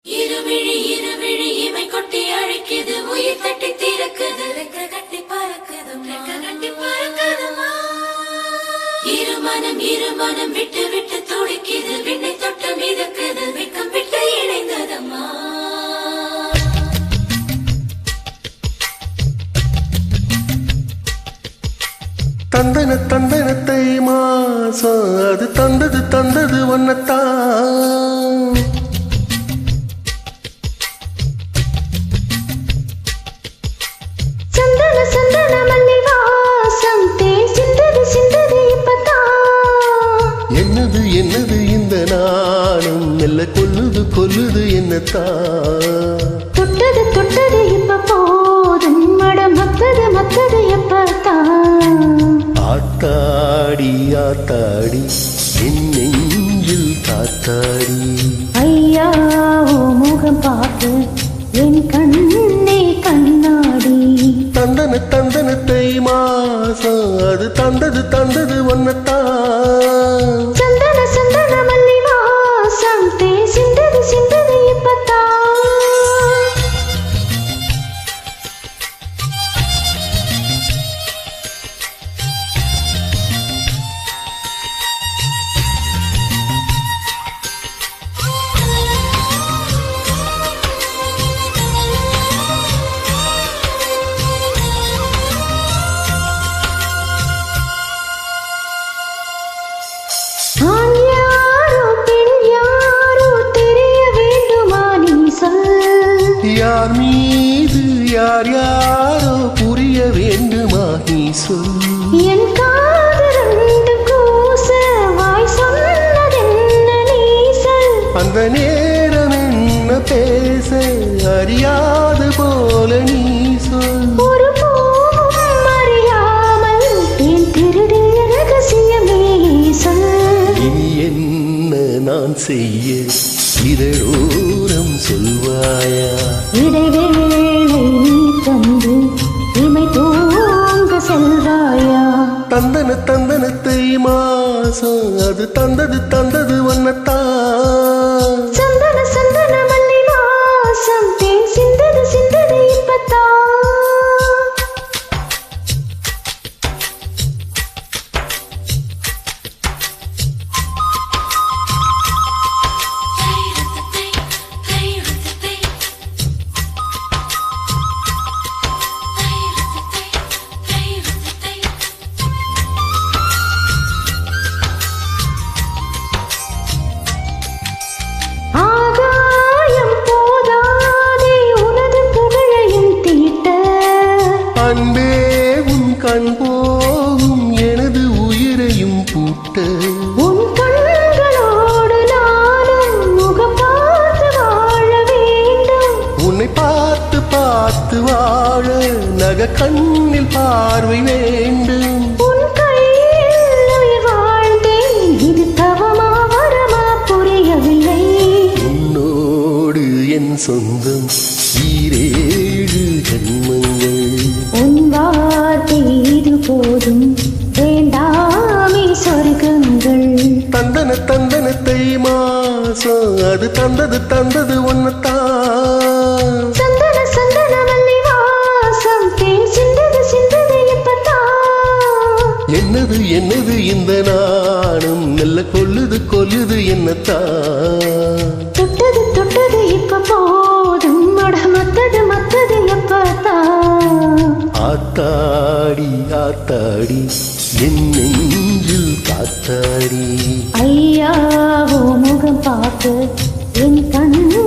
இருவிழி இருவிழி இமை கொட்டி அழைக்குது, உயிர் தட்டி திறக்குது, ரெக்க கட்டி பறக்குது, ரெக்க கட்டி பறக்குதுமா. இருமனம் விட்டு விட்டு துடிக்குது, விண்ணை தொட்டு மிதக்குது, வெக்கம் விட்டு இணைந்ததம்மா. தந்தன தந்தனத்தை மாசம் அது தந்தது ஒன்னத்தான். சந்தன சந்தன மல்லி வாசம் தேன் சிந்தது இப்பதான். என்னது என்னது இந்த நானும் மெல்ல கொல்லுது என்னத்தான். தொட்டது இப்ப போதும், மட மத்தது எப்பத்தான். ஆத்தாடி ஆத்தாடி என் நெஞ்சில் காத்தாடி. ஐயா ஓ முகம் பார்த்து என் கண்ணே கண்ணாடி. தந்தன தந்தனத்தை மாசம் அது தந்தது ஒன்னத்தான். சந்தன சந்தன மல்லி வாசம் தேன் சிந்தது இப்பத்தான். யார் மீது யாரோ புரிய வேண்டுமா நீ சொல். என் காதரண்டு கூச வாய் சொன்னதென்ன நீ சொல். அந்த நேரம் என்ன பேச அறியாது போல நீ சொல். ஒரு பூவும் அறியாமல் என் திருடிய ரகசியமே சொல். இனி என்ன நான் செய்ய இதழோரம் சொல்வாயா. இடைவேளை நீ தந்து இமை தூங்க செல்வாயா. தந்தன தந்தனத்தை மாசம் அது தந்தது ஒன்னத்தான். சந்தன சந்தன மல்லி வாசம் தேன் சிந்தது இப்பத்தான். அன்பே உன் கண் போகும் எனது உயிரையும் பூட்ட. உன் கண்களோடு நானும் முகம் பார்த்து வாழ வேண்டும். உன்னை பார்த்து வாழ நக கண்ணில் பார்வை வேண்டும். உன் கையில் உயிர் வாழ்ந்தேன், இது தவமா வரமா புரியவில்லை. உன்னோடு என் சொந்தம் ஈரேழு ஜன்மங்கள். உன் வார்த்தை இது போதும், வேண்டாமே சொர்க்கங்கள். தந்தன தந்தனத்தை மாசம் அது தந்தது ஒன்னத்தான். சந்தன சந்தன மல்லி வாசம் தேன் சிந்தது இப்பத்தான். என்னது இந்த நானும் மெல்ல கொல்லுது என்னத்தான். தொட்டது இப்ப போதும், மட மத்தது எப்பத்தான். ஆத்தாடி ஆத்தாடி என் நெஞ்சில் காத்தாடி. ஐயா ஓ முகம் பார்த்து என் கண்ணே